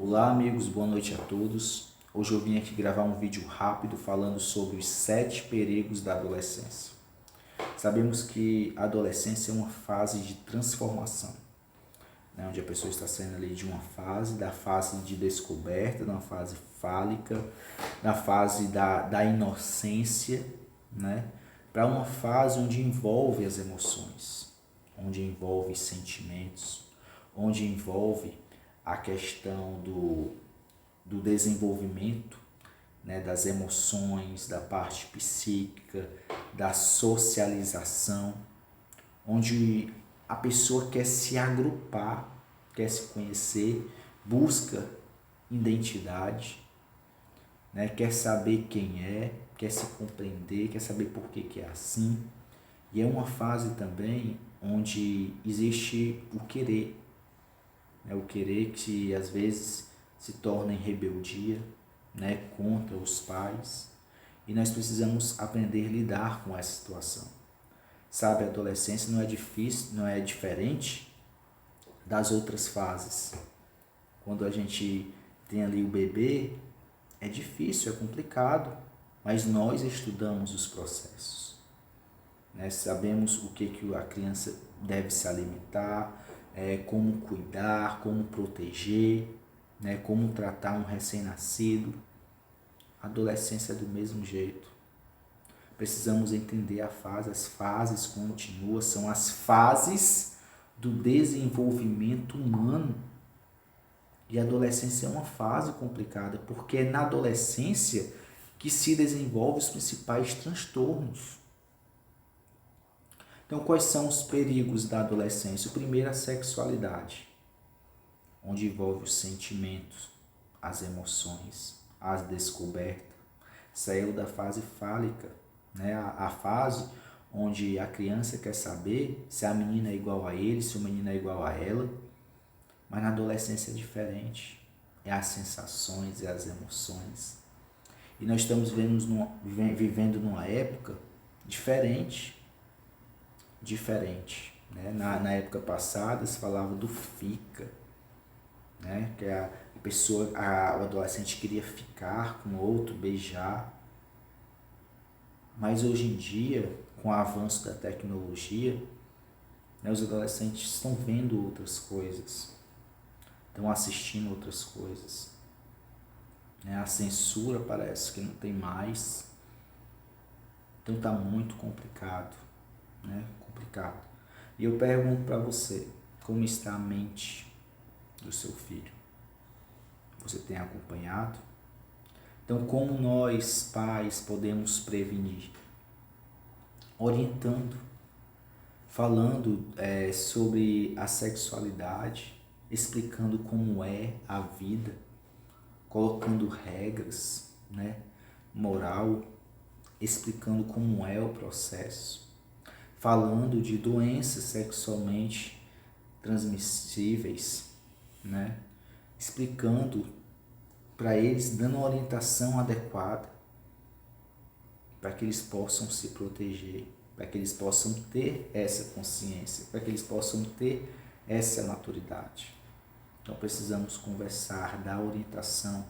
Olá amigos, boa noite a todos. Hoje eu vim aqui gravar um vídeo rápido falando sobre os 7 perigos da adolescência. Sabemos que a adolescência é uma fase de transformação, né, onde a pessoa está saindo ali de uma fase, da fase de descoberta, da fase fálica, da fase da inocência, né, para uma fase onde envolve as emoções, onde envolve sentimentos, onde envolve a questão do desenvolvimento, né, das emoções, da parte psíquica, da socialização, onde a pessoa quer se agrupar, quer se conhecer, busca identidade, né, quer saber quem é, quer se compreender, quer saber por que é assim. E é uma fase também onde existe o querer, né, o querer que às vezes se torna em rebeldia, né, contra os pais, e nós precisamos aprender a lidar com essa situação. Sabe, a adolescência não é difícil, não é diferente das outras fases. Quando a gente tem ali o bebê, é difícil, é complicado, mas nós estudamos os processos, né? Sabemos o que a criança deve se alimentar, como cuidar, como proteger, né? Como tratar um recém-nascido. A adolescência é do mesmo jeito. Precisamos entender a fase, as fases contínuas são as fases do desenvolvimento humano. E a adolescência é uma fase complicada, porque é na adolescência que se desenvolvem os principais transtornos. Então, quais são os perigos da adolescência? O primeiro é a sexualidade, onde envolve os sentimentos, as emoções, as descobertas. Saiu da fase fálica, né? A fase onde a criança quer saber se a menina é igual a ele, se o menino é igual a ela. Mas na adolescência é diferente. É as sensações, é as emoções. E nós estamos vivendo numa época diferente. Né? Na época passada se falava do fica, né? Que a pessoa, o adolescente queria ficar com outro, beijar. Mas hoje em dia, com o avanço da tecnologia, né, os adolescentes estão vendo outras coisas, estão assistindo outras coisas. Né? A censura parece que não tem mais. Então está muito complicado, né? Complicado. E eu pergunto para você, como está a mente do seu filho? Você tem acompanhado? Então, como nós, pais, podemos prevenir? Orientando, falando sobre a sexualidade, explicando como é a vida, colocando regras, né, moral, explicando como é o processo, falando de doenças sexualmente transmissíveis, né, explicando para eles, dando uma orientação adequada para que eles possam se proteger, para que eles possam ter essa consciência, para que eles possam ter essa maturidade. Então precisamos conversar, dar orientação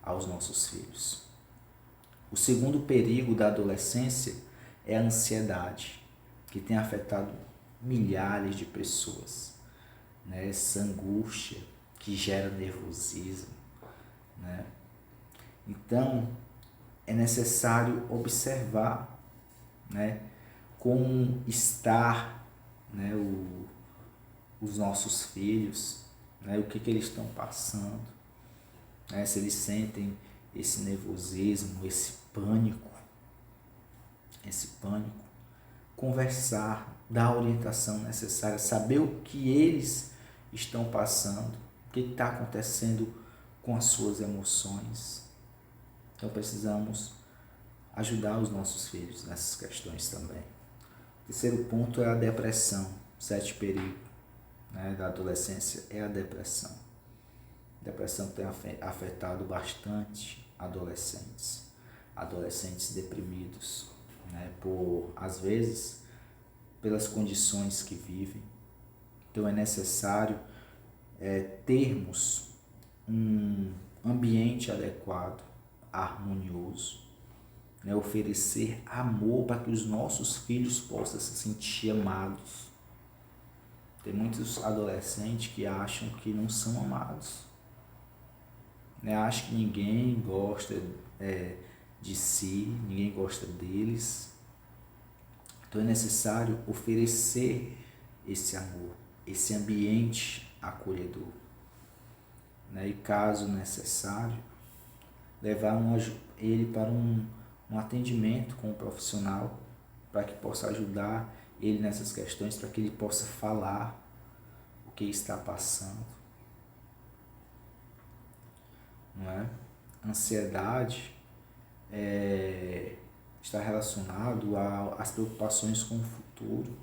aos nossos filhos. O segundo perigo da adolescência é a ansiedade, que tem afetado milhares de pessoas, né? Essa angústia que gera nervosismo, né? Então é necessário observar, né, como está, né, os nossos filhos, né, o que eles estão passando, né, se eles sentem esse nervosismo, esse pânico, conversar, dar a orientação necessária, saber o que eles estão passando, o que está acontecendo com as suas emoções. Então precisamos ajudar os nossos filhos nessas questões também. O terceiro ponto é a depressão. 7 perigos, né, da adolescência é a depressão. A depressão tem afetado bastante adolescentes deprimidos, né, às vezes pelas condições que vivem. Então é necessário termos um ambiente adequado, harmonioso, né? Oferecer amor para que os nossos filhos possam se sentir amados. Tem muitos adolescentes que acham que não são amados, né? Acham que ninguém gosta de si, ninguém gosta deles. Então é necessário oferecer esse amor, esse ambiente acolhedor, né? E caso necessário, levar ele para um atendimento com um profissional para que possa ajudar ele nessas questões, para que ele possa falar o que está passando, não é? Ansiedade está relacionado às preocupações com o futuro,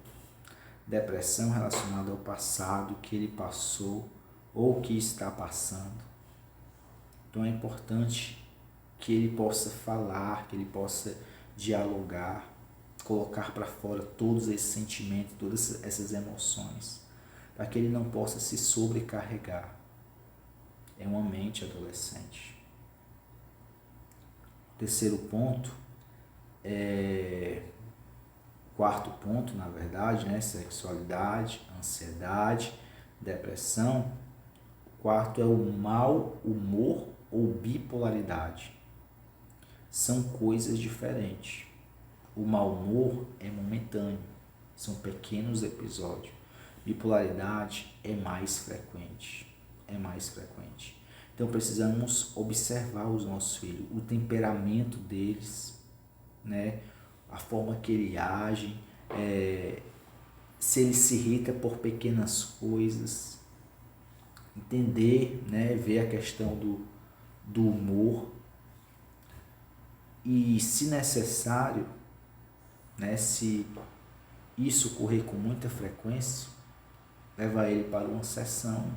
depressão relacionada ao passado que ele passou ou que está passando. Então é importante que ele possa falar, que ele possa dialogar, colocar para fora todos esses sentimentos, todas essas emoções, para que ele não possa se sobrecarregar. É uma mente adolescente. Terceiro ponto, quarto ponto, na verdade, né? Sexualidade, ansiedade, depressão. O quarto é o mau humor ou bipolaridade. São coisas diferentes. O mau humor é momentâneo, são pequenos episódios. Bipolaridade é mais frequente, Então precisamos observar os nossos filhos, o temperamento deles, né? A forma que ele age, se ele se irrita por pequenas coisas, entender, né? Ver a questão do humor e, se necessário, né? Se isso ocorrer com muita frequência, levar ele para uma sessão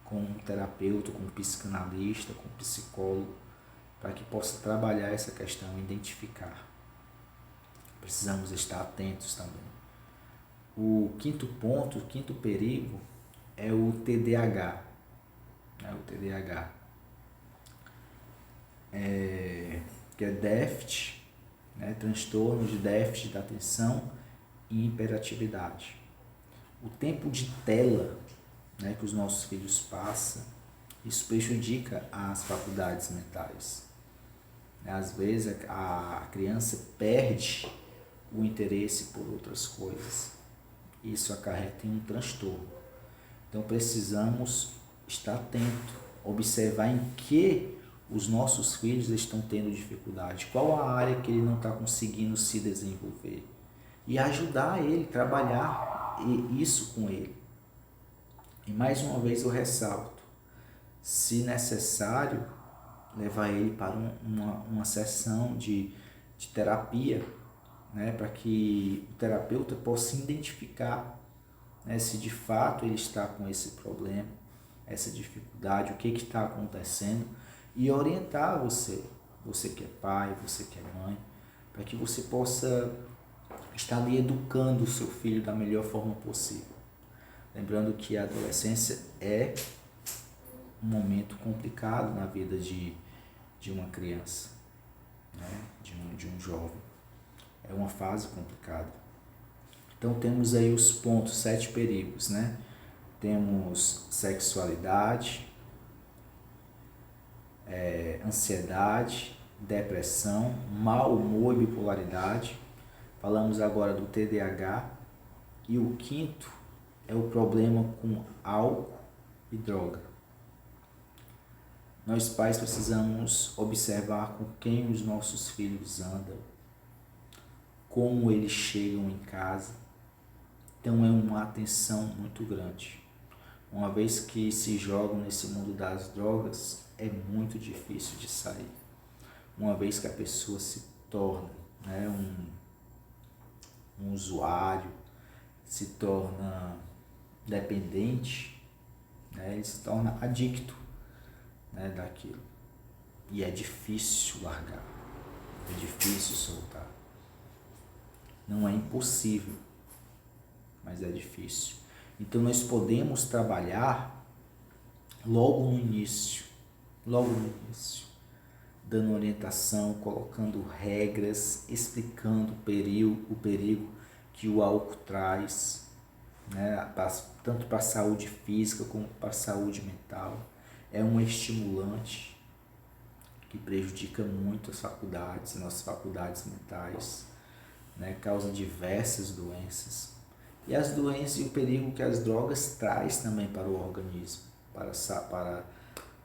com um terapeuta, com um psicanalista, com um psicólogo, para que possa trabalhar essa questão, identificar. Precisamos estar atentos também. O quinto ponto, o quinto perigo é o TDAH. Que é déficit, né? Transtorno de déficit da atenção e hiperatividade. O tempo de tela, né, que os nossos filhos passam, isso prejudica as faculdades mentais. Às vezes a criança perde o interesse por outras coisas. Isso acarreta em um transtorno. Então precisamos estar atento, observar em que os nossos filhos estão tendo dificuldade, qual a área que ele não está conseguindo se desenvolver, e ajudar ele, trabalhar isso com ele. E mais uma vez eu ressalto, se necessário, levar ele para uma sessão de terapia, né, para que o terapeuta possa identificar, né, se de fato ele está com esse problema, essa dificuldade, o que está acontecendo, e orientar você que é pai, você que é mãe, para que você possa estar ali educando o seu filho da melhor forma possível. Lembrando que a adolescência é um momento complicado na vida de uma criança, né? de um jovem. É uma fase complicada. Então temos aí os pontos, 7 perigos, né? Temos sexualidade, ansiedade, depressão, mau humor e bipolaridade. Falamos agora do TDAH. E o quinto é o problema com álcool e droga. Nós pais precisamos observar com quem os nossos filhos andam, como eles chegam em casa. Então é uma atenção muito grande. Uma vez que se jogam nesse mundo das drogas, é muito difícil de sair. Uma vez que a pessoa se torna, né, um usuário, se torna dependente, né, ele se torna adicto, né, daquilo. E é difícil largar, é difícil soltar. Não é impossível, mas é difícil. Então nós podemos trabalhar logo no início, logo no início, dando orientação, colocando regras, explicando o perigo que o álcool traz, né, tanto para a saúde física como para a saúde mental. É um estimulante que prejudica muito as faculdades, nossas faculdades mentais, né, causa diversas doenças. E as doenças e o perigo que as drogas traz também para o organismo,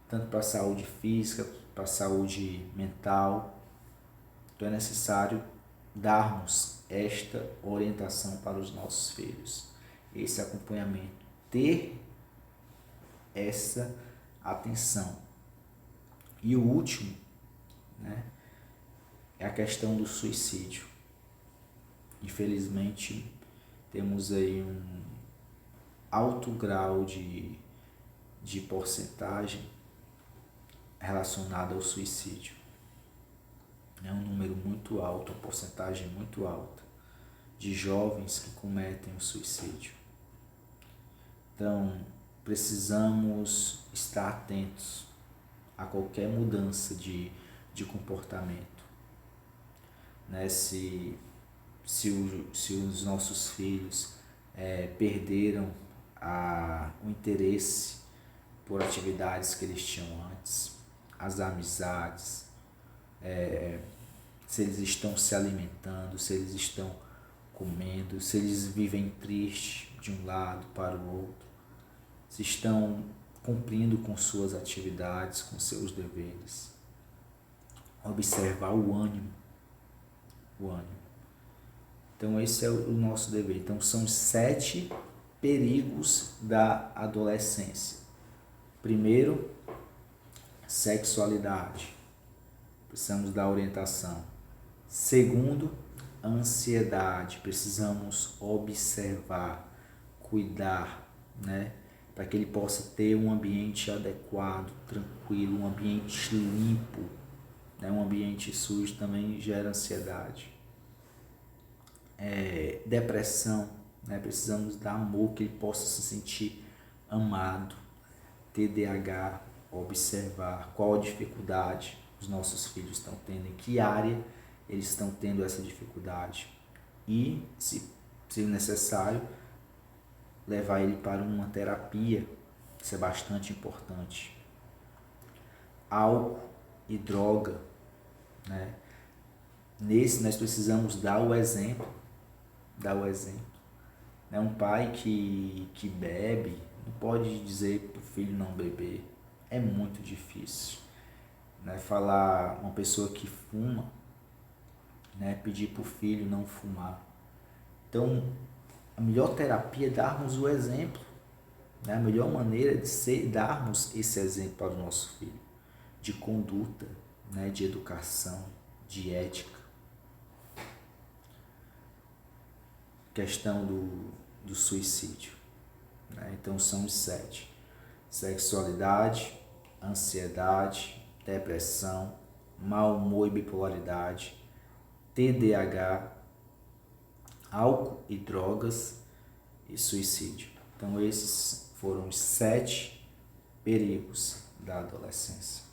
tanto para a saúde física, para a saúde mental. Então é necessário darmos esta orientação para os nossos filhos, esse acompanhamento, ter essa atenção. E o último, né, é a questão do suicídio. Infelizmente, temos aí um alto grau de porcentagem relacionada ao suicídio. É um número muito alto, uma porcentagem muito alta de jovens que cometem o suicídio. Então, precisamos estar atentos a qualquer mudança de comportamento, né? Se os nossos filhos perderam o interesse por atividades que eles tinham antes, as amizades, se eles estão se alimentando, se eles estão comendo, se eles vivem tristes de um lado para o outro, se estão cumprindo com suas atividades, com seus deveres. Observar o ânimo. Então esse é o nosso dever. Então são os 7 perigos da adolescência. Primeiro, sexualidade. Precisamos dar orientação. Segundo, ansiedade. Precisamos observar, cuidar, né? Para que ele possa ter um ambiente adequado, tranquilo, um ambiente limpo, né? Um ambiente sujo também gera ansiedade. Depressão, né? Precisamos dar amor, que ele possa se sentir amado. TDAH, observar qual a dificuldade os nossos filhos estão tendo, em que área eles estão tendo essa dificuldade e, se necessário, levar ele para uma terapia. Isso é bastante importante. Álcool e droga, né? Nesse nós precisamos dar o exemplo. Né? Um pai que bebe não pode dizer para o filho não beber. É muito difícil, né? Falar uma pessoa que fuma, né? Pedir para o filho não fumar. Então, a melhor terapia é darmos o exemplo, né? A melhor maneira de darmos esse exemplo para o nosso filho, de conduta, né? De educação, de ética. Questão do suicídio, né? Então são os 7: sexualidade, ansiedade, depressão, mau humor e bipolaridade, TDAH, álcool e drogas e suicídio. Então esses foram os 7 perigos da adolescência.